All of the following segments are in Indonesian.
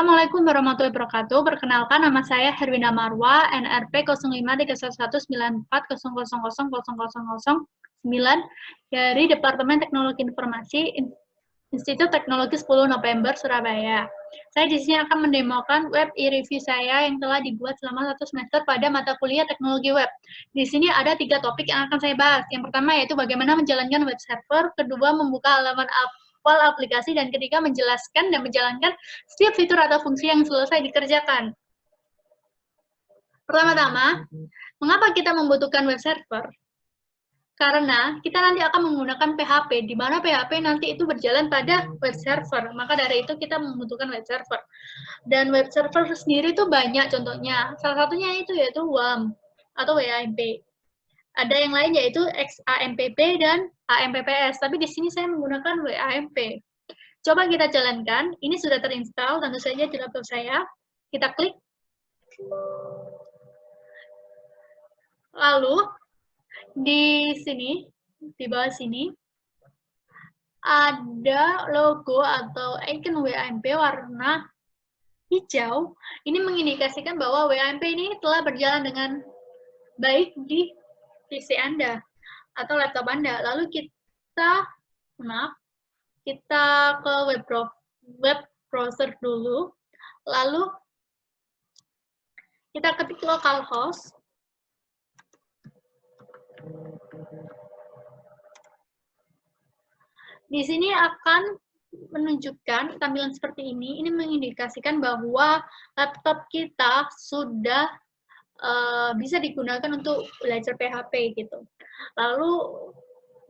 Assalamualaikum warahmatullahi wabarakatuh. Perkenalkan, nama saya Herwina Marwa, NRP 05319400000009 dari Departemen Teknologi Informasi Institut Teknologi 10 November, Surabaya. Saya di sini akan mendemokan web e-review saya yang telah dibuat selama 1 semester pada mata kuliah teknologi web. Di sini ada 3 topik yang akan saya bahas. Yang pertama yaitu bagaimana menjalankan web server, kedua membuka halaman awal aplikasi, dan ketiga menjelaskan dan menjalankan setiap fitur atau fungsi yang selesai dikerjakan. Pertama-tama, mengapa kita membutuhkan web server? Karena kita nanti akan menggunakan PHP, di mana PHP nanti itu berjalan pada web server. Maka dari itu kita membutuhkan web server. Dan web server sendiri itu banyak contohnya. Salah satunya itu yaitu WAMP atau WAMP. Ada yang lain yaitu XAMPP dan AMPPS. Tapi di sini saya menggunakan WAMP. Coba kita jalankan. Ini sudah terinstall tentu saja di laptop saya. Kita klik. Lalu di sini, di bawah sini, ada logo atau icon WAMP warna hijau. Ini mengindikasikan bahwa WAMP ini telah berjalan dengan baik di PC Anda atau laptop Anda. Lalu kita ke web browser dulu. Lalu kita ketik localhost. Di sini akan menunjukkan tampilan seperti ini. Ini mengindikasikan bahwa laptop kita sudah bisa digunakan untuk belajar PHP gitu. Lalu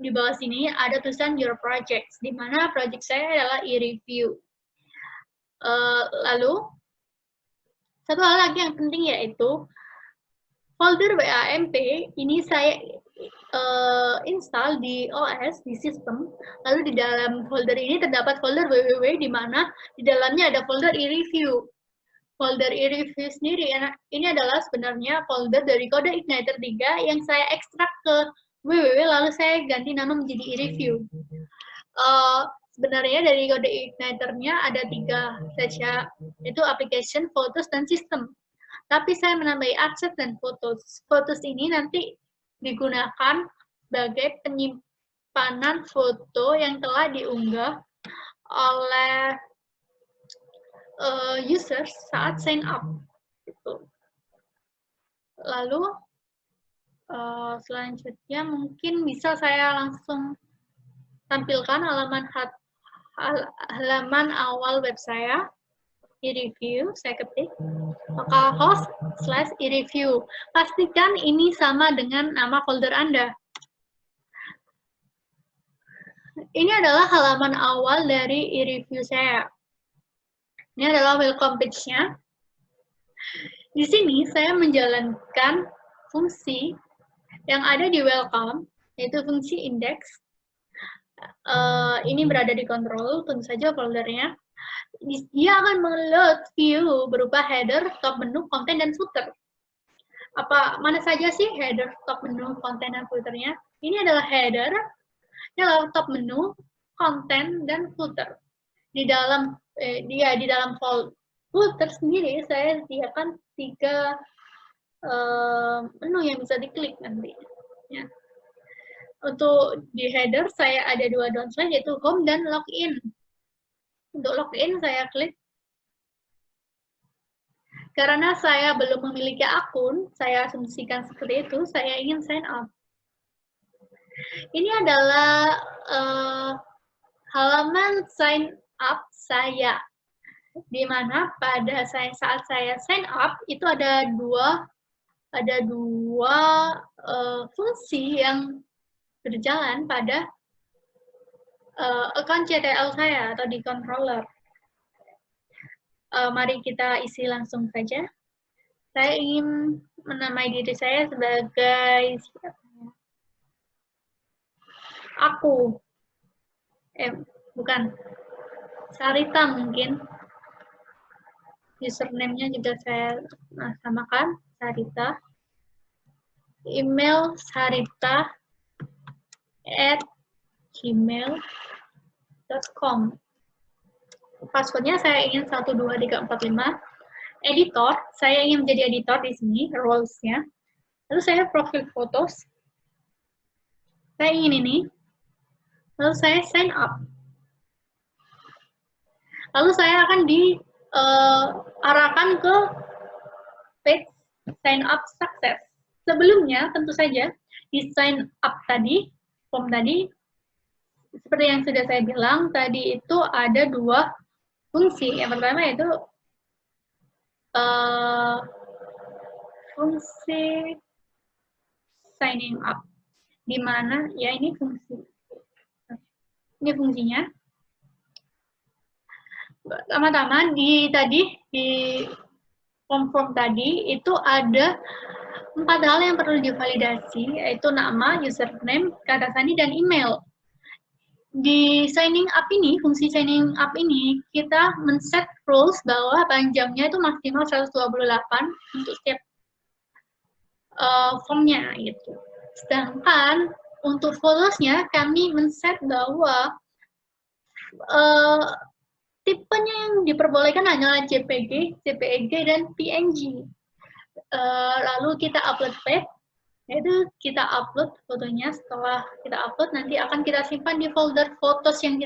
di bawah sini ada tulisan Your Projects, di mana project saya adalah e-review. Lalu satu hal lagi yang penting yaitu folder WAMP ini saya install di OS, di sistem. Lalu di dalam folder ini terdapat folder www, di mana di dalamnya ada folder e-review. Folder e-review sendiri ini adalah sebenarnya folder dari kode Igniter 3 yang saya ekstrak ke www, lalu saya ganti nama menjadi e-review. Sebenarnya dari kode Igniter-nya ada 3 saja, yaitu application, photos, dan system. Tapi saya menambahi access dan photos. Photos ini nanti digunakan sebagai penyimpanan foto yang telah diunggah oleh user saat sign up. Gitu. Lalu selanjutnya mungkin bisa saya langsung tampilkan halaman awal web saya. E-review, saya ketik localhost/e-review. Pastikan ini sama dengan nama folder Anda. Ini adalah halaman awal dari e-review saya. Ini adalah welcome page-nya. Di sini saya menjalankan fungsi yang ada di welcome, yaitu fungsi index. Ini berada di control, tentu saja foldernya. Dia akan meng-load view berupa header, top menu, konten, dan footer. Mana saja sih header, top menu, konten, dan footernya? Ini adalah header, ini adalah top menu, konten, dan footer. Di dalam footer sendiri saya sediakan 3 menu yang bisa diklik nanti. Ya. Untuk di header saya ada 2 download, yaitu home dan login. Untuk login saya klik. Karena saya belum memiliki akun, saya asumsikan seperti itu, saya ingin sign up. Ini adalah halaman sign up saya, di mana pada saat saya sign up itu ada dua fungsi yang berjalan pada account CTL saya atau di controller. Mari kita isi langsung saja. Saya ingin menamai diri saya sebagai aku. Bukan. Sarita mungkin. Username-nya juga saya samakan, Sarita. Email sarita@gmail.com. Passwordnya saya ingin 1, 2, 3, 4, 5. Editor, saya ingin menjadi editor di sini, roles-nya. Lalu saya profil fotos. Saya ingin ini. Lalu saya sign up. Lalu saya akan diarahkan ke page sign up success. Sebelumnya, tentu saja, di sign up tadi, form tadi, seperti yang sudah saya bilang, tadi itu ada dua fungsi. Yang pertama yaitu fungsi signing up, di mana ya ini fungsinya. Pertama-tama di form tadi itu ada 4 hal yang perlu divalidasi, yaitu nama, username, kata sandi, dan email. Di signing up ini, fungsi signing up ini, kita men-set rules bahwa panjangnya itu maksimal 128 untuk setiap formnya gitu. Sedangkan untuk follows-nya kami men-set bahwa tipenya yang diperbolehkan hanyalah JPG, JPEG, dan PNG. Lalu kita upload page, yaitu kita upload fotonya. Setelah kita upload, nanti akan kita simpan di folder fotos yang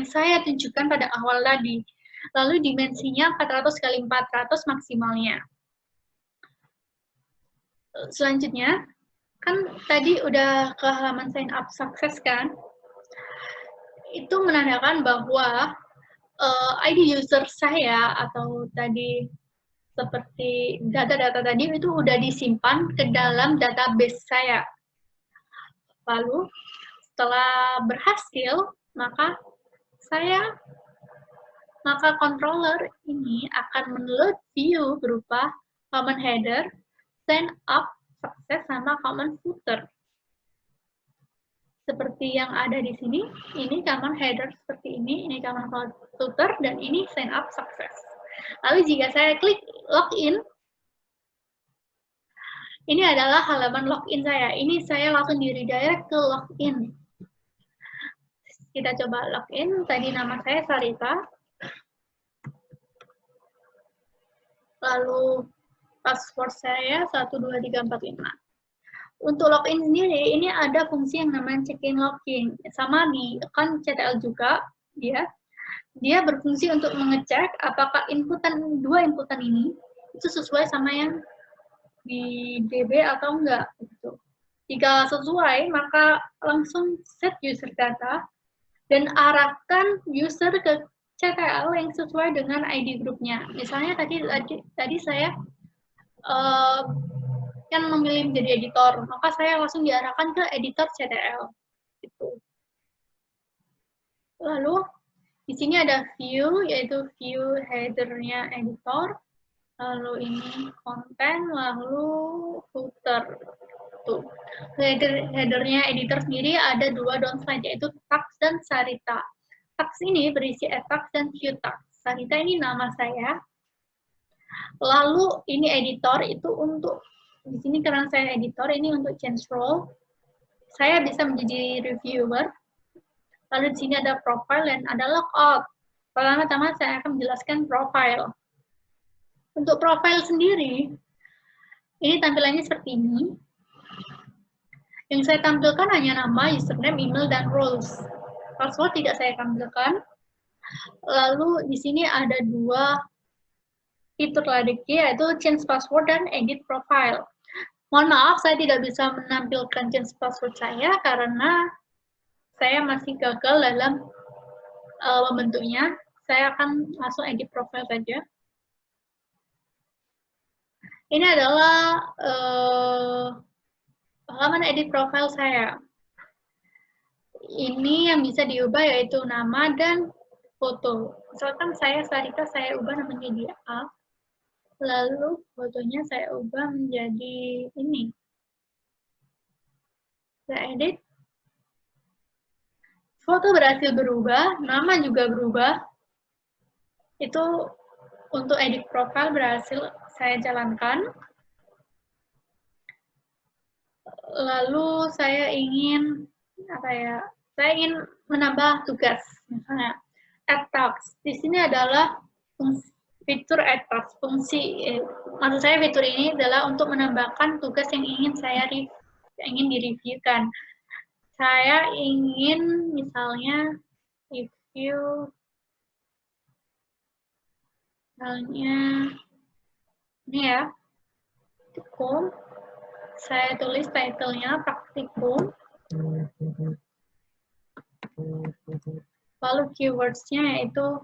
saya tunjukkan pada awal tadi. Lalu dimensinya 400 x 400 maksimalnya. Selanjutnya, kan tadi udah ke halaman sign up success kan? Itu menandakan bahwa ID user saya atau tadi seperti data-data tadi itu udah disimpan ke dalam database saya. Lalu setelah berhasil, maka controller ini akan men-load view berupa common header, sign up, success, sama common footer. Seperti yang ada di sini, ini common header seperti ini common footer, dan ini sign up, success. Lalu jika saya klik login, ini adalah halaman login saya. Ini saya langsung di-redirect ke login. Kita coba login. Tadi nama saya Sarita. Lalu password saya 12345. Untuk login sendiri, ini ada fungsi yang namanya check-in login. Sama di account CTL juga, dia berfungsi untuk mengecek apakah dua inputan ini itu sesuai sama yang di DB atau enggak. Gitu. Jika sesuai, maka langsung set user data dan arahkan user ke CTL yang sesuai dengan ID grupnya. Misalnya tadi saya kan memilih menjadi editor, maka saya langsung diarahkan ke editor CTL. Gitu. Lalu di sini ada view, yaitu view header-nya editor. Lalu ini konten, lalu footer. Tuh. Header-nya editor sendiri ada dua downslide, yaitu tax dan Sarita. Tax ini berisi tax dan view tax. Sarita ini nama saya. Lalu ini editor itu untuk, di sini karena saya editor, ini untuk change role. Saya bisa menjadi reviewer. Lalu di sini ada profile dan ada logout. Pertama-tama saya akan menjelaskan profile. Untuk profile sendiri, ini tampilannya seperti ini. Yang saya tampilkan hanya nama, username, email, dan roles. Password tidak saya tampilkan. Lalu di sini ada dua fitur lagi, yaitu change password dan edit profile. Mohon maaf, saya tidak bisa menampilkan change password saya karena saya masih gagal dalam membentuknya. Saya akan langsung edit profile saja. Ini adalah halaman edit profile saya. Ini yang bisa diubah yaitu nama dan foto. Misalkan saya Sarita, saya ubah namanya jadi A. Lalu fotonya saya ubah menjadi ini. Saya edit. Foto berhasil berubah, nama juga berubah. Itu untuk edit profile berhasil saya jalankan. Lalu saya ingin saya ingin menambah tugas, misalnya add task. Di sini adalah fitur add task. Maksud saya fitur ini adalah untuk menambahkan tugas yang ingin direviewkan. Saya ingin misalnya review, misalnya ini ya, praktikum. Saya tulis title-nya praktikum. Lalu keywords-nya yaitu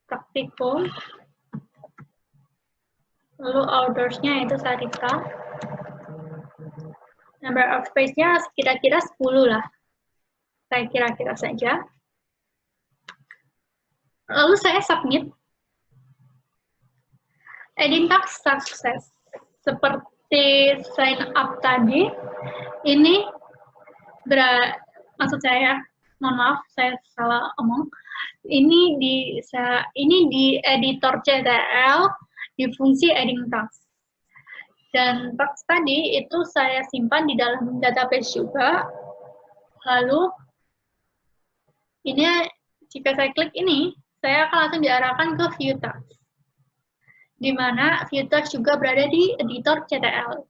praktikum. Lalu authors-nya yaitu Sarita. Number of page-nya kira-kira 10 lah. Saya kira-kira saja. Lalu saya submit. Adding task success. Seperti sign up tadi, ini maksud saya, mohon maaf, saya salah omong. Ini di editor CTL di fungsi adding task. Dan task tadi itu saya simpan di dalam database juga. Lalu ini jika saya klik ini, saya akan langsung diarahkan ke view task, di mana view task juga berada di editor CTL.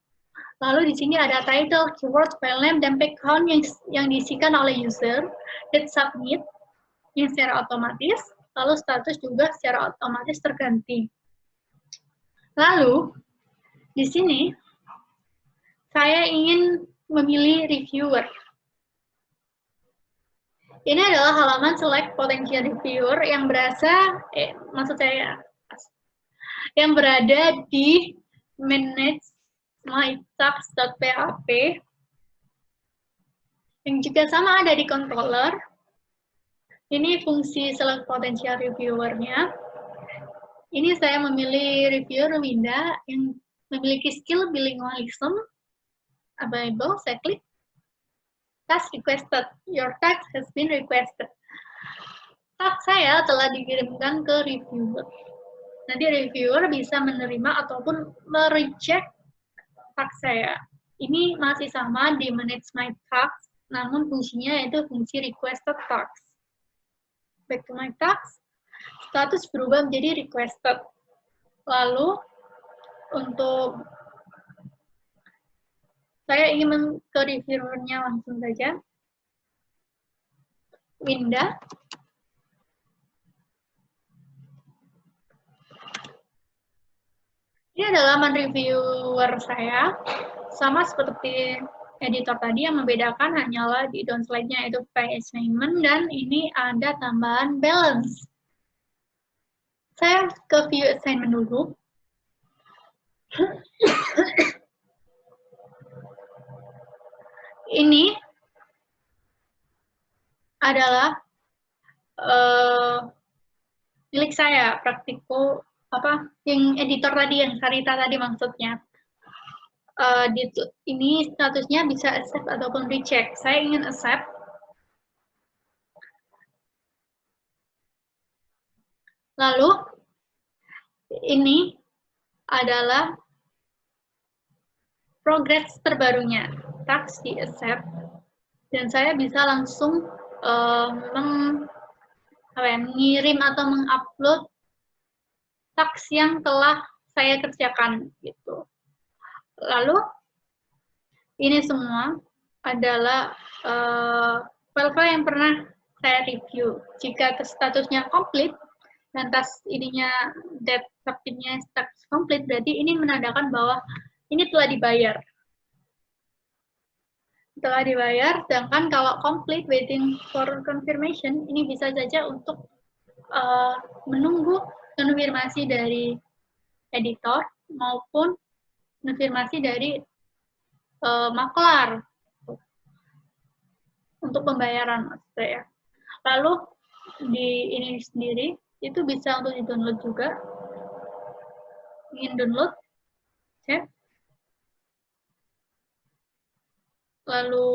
Lalu di sini ada title, keyword, file name, dan background yang diisikan oleh user, date submit yang secara otomatis, lalu status juga secara otomatis terganti. Lalu di sini saya ingin memilih reviewer. Ini adalah halaman select potential reviewer yang yang berada di manage mytask.php yang juga sama ada di controller. Ini fungsi select potential reviewer-nya. Ini saya memilih reviewer Winda yang memiliki skill bilingualism available. Saya klik task requested. Your task has been requested. Task saya telah dikirimkan ke reviewer. Nanti reviewer bisa menerima ataupun mereject task saya. Ini masih sama di manage my task, namun fungsinya yaitu fungsi requested task. Back to my task, status berubah menjadi requested. Lalu untuk saya ingin ke reviewer-nya langsung saja. Winda. Ini adalah halaman reviewer saya. Sama seperti editor tadi, yang membedakan hanyalah di down slide-nya itu pay assignment, dan ini ada tambahan balance. Saya ke view assignment dulu. Ini adalah milik saya, praktikum yang editor tadi, yang Sarita tadi maksudnya. Ini statusnya bisa accept ataupun reject. Saya ingin accept. Lalu ini adalah progress terbarunya. Task di accept. Dan saya bisa langsung mengirim atau mengupload task yang telah saya kerjakan gitu. Lalu ini semua adalah file-file yang pernah saya review. Jika statusnya complete dan task ininya date submitnya status complete, berarti ini menandakan bahwa ini telah dibayar. Telah dibayar, sedangkan kalau complete waiting for confirmation, ini bisa saja untuk menunggu konfirmasi dari editor maupun konfirmasi dari maklar untuk pembayaran, maksud saya. Lalu di ini sendiri itu bisa untuk di-download juga. Ingin download, cek. Lalu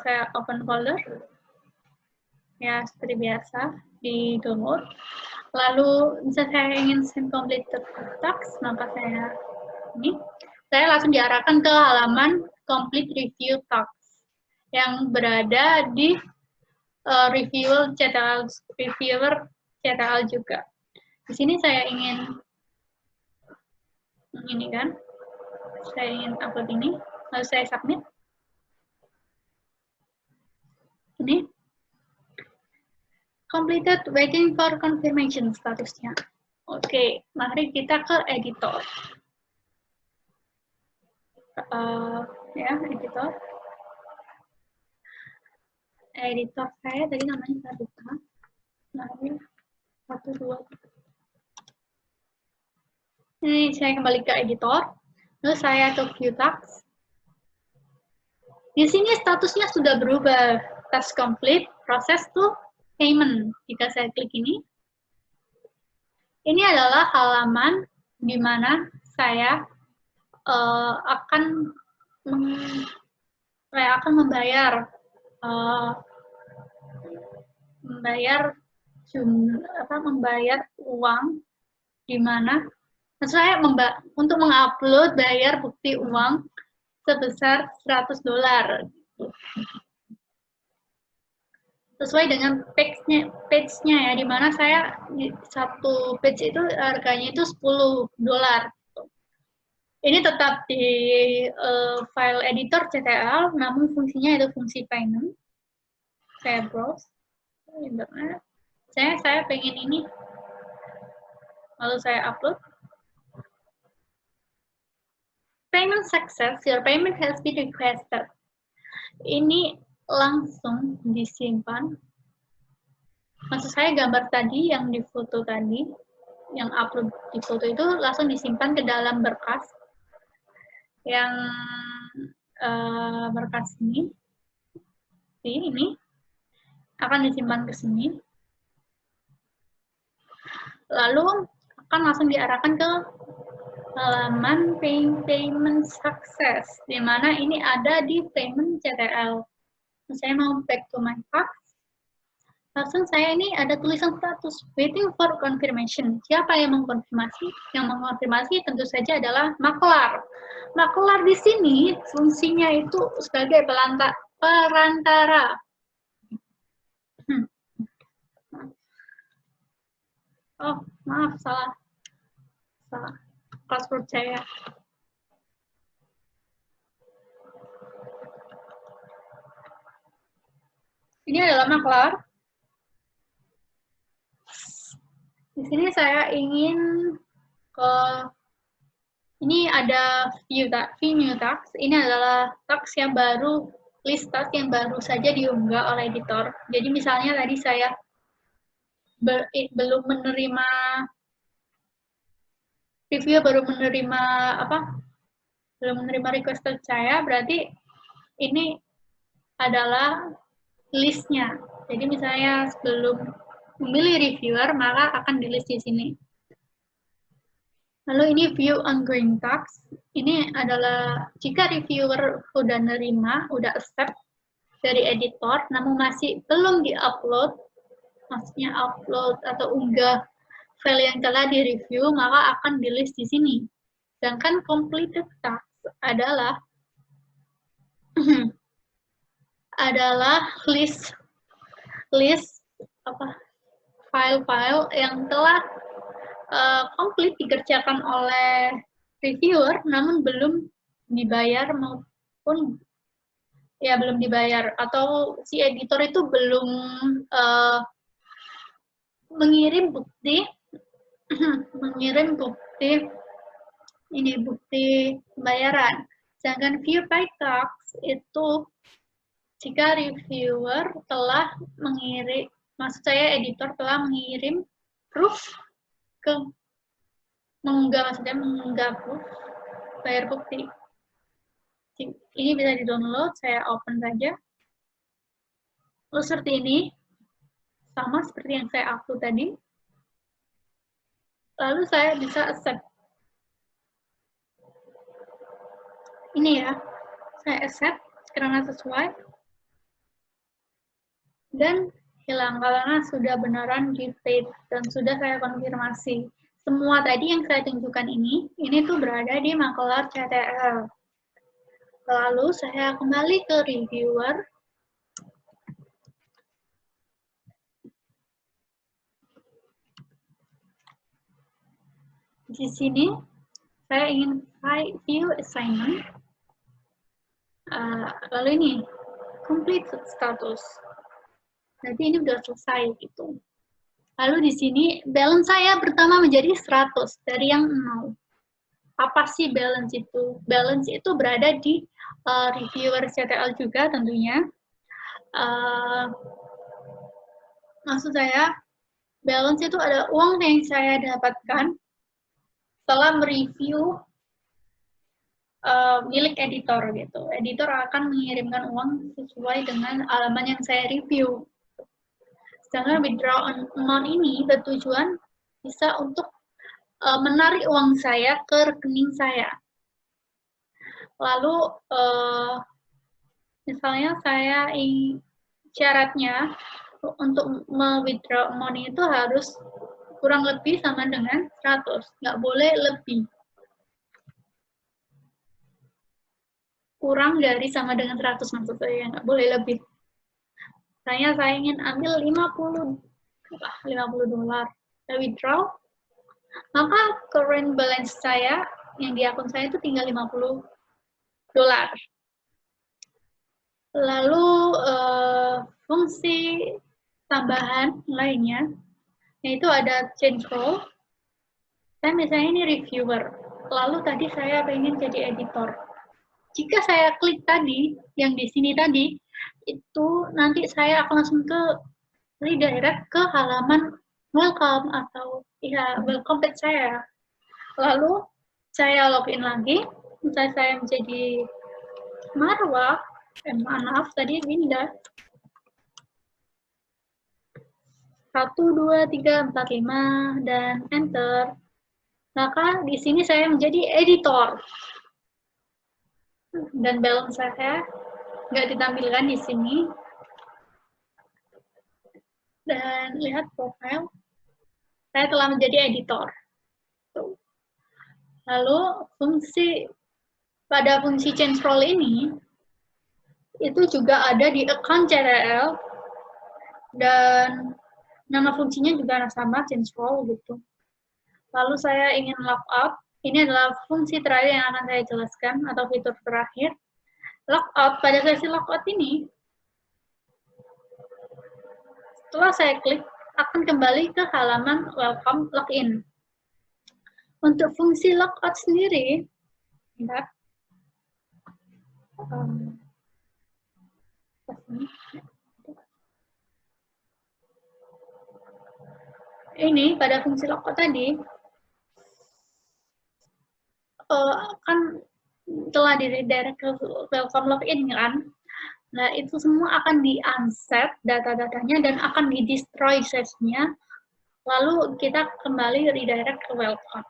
saya open folder, ya seperti biasa di download. Lalu misalnya saya ingin send completed task, maka saya langsung diarahkan ke halaman complete review task. yang berada di reviewer CTL juga. Di sini saya ingin ini kan, saya ingin upload ini, lalu saya submit. Ini completed, waiting for confirmation statusnya. Oke, mari kita ke editor. Ya, editor. Editor saya tadi namanya Sarita. Lalu 1, 2. Ini saya kembali ke editor. Lalu saya ke view task. Di sini statusnya sudah berubah. Task complete, process to payment. Jika saya klik ini adalah halaman di mana saya akan membayar membayar uang, di mana saya untuk mengupload bayar bukti uang sebesar $100 sesuai dengan page-nya ya, di mana saya satu page itu harganya itu $10. Ini tetap di file editor CTL, namun fungsinya itu fungsi payment. Saya browse internet. Saya pengen ini, lalu saya upload. Payment success, your payment has been requested. Ini langsung disimpan. Maksud saya gambar tadi yang di foto tadi, yang upload di foto itu langsung disimpan ke dalam berkas. Yang berkas ini akan disimpan ke sini. Lalu akan langsung diarahkan ke halaman payment success, di mana ini ada di payment CTL. Saya mau back to my task. Langsung saya ini ada tulisan status waiting for confirmation. Siapa yang mengkonfirmasi? Yang mengkonfirmasi tentu saja adalah maklar. Maklar di sini fungsinya itu sebagai perantara. Oh, maaf, salah. Password saya. Ini adalah maklar. Di sini saya ingin ini ada view new task. Ini adalah task yang baru, list task yang baru saja diunggah oleh editor. Jadi misalnya tadi saya belum menerima review, belum menerima request saya, berarti ini adalah listnya. Jadi misalnya sebelum memilih reviewer, maka akan di list di sini. Lalu ini view ongoing tasks. Ini adalah jika reviewer udah nerima, udah accept dari editor, namun masih belum di-upload, maksudnya upload atau unggah file yang telah di-review, maka akan di list di sini. Sedangkan completed tasks adalah list file-file yang telah komplit dikerjakan oleh reviewer, namun belum dibayar maupun ya belum dibayar, atau si editor itu belum mengirim bukti pembayaran. Sedangkan view by task itu jika reviewer telah mengirim, maksud saya editor telah mengirim proof mengunggah proof bayar bukti. Ini bisa di-download, saya open saja. Lalu seperti ini, sama seperti yang saya upload tadi. Lalu saya bisa accept. Ini ya, saya accept karena sesuai. Dan hilang karena sudah beneran di paid dan sudah saya konfirmasi. Semua tadi yang saya tunjukkan ini tuh berada di maklar CTL. Lalu saya kembali ke reviewer, Di sini saya ingin view assignment. Lalu ini complete status. Jadi ini udah selesai gitu. Lalu di sini balance saya pertama menjadi 100 dari yang 0. Apa sih balance itu? Balance itu berada di reviewer CTL juga tentunya. Maksud saya, balance itu ada uang yang saya dapatkan setelah mereview milik editor gitu. Editor akan mengirimkan uang sesuai dengan halaman yang saya review. Sedangkan withdraw amount ini bertujuan bisa untuk menarik uang saya ke rekening saya. Lalu misalnya saya syaratnya untuk withdraw amount itu harus kurang lebih sama dengan 100, nggak boleh lebih. Kurang dari sama dengan 100 maksud saya, nggak boleh lebih. Misalnya saya ingin ambil 50 $, saya withdraw, maka current balance saya yang di akun saya itu tinggal $50. Lalu fungsi tambahan lainnya, yaitu ada change role. Saya misalnya ini reviewer, lalu tadi saya ingin jadi editor. Jika saya klik tadi, yang di sini tadi, itu nanti saya akan langsung ke redirect ke halaman welcome atau ya welcome page saya. Lalu saya login lagi, misalnya saya menjadi Marwa, maaf tadi Winda. 1, 2, 3, 4, 5 dan enter. Maka di sini saya menjadi editor. Dan balance saya nggak ditampilkan di sini. Dan lihat profile, saya telah menjadi editor. Lalu pada fungsi change role ini, itu juga ada di account CTL, dan nama fungsinya juga sama, change role gitu. Lalu saya ingin lockout, ini adalah fungsi terakhir yang akan saya jelaskan, atau fitur terakhir. Lockout, pada sesi lockout ini, setelah saya klik, akan kembali ke halaman welcome login. Untuk fungsi lockout sendiri, ini pada fungsi lockout tadi, kan telah di redirect ke welcome login kan. Nah, itu semua akan di-unset data-datanya dan akan di-destroy sesnya. Lalu kita kembali redirect ke welcome.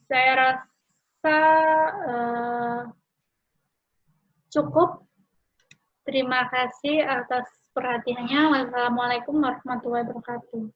Saya rasa cukup. Terima kasih atas perhatiannya. Wassalamualaikum warahmatullahi wabarakatuh.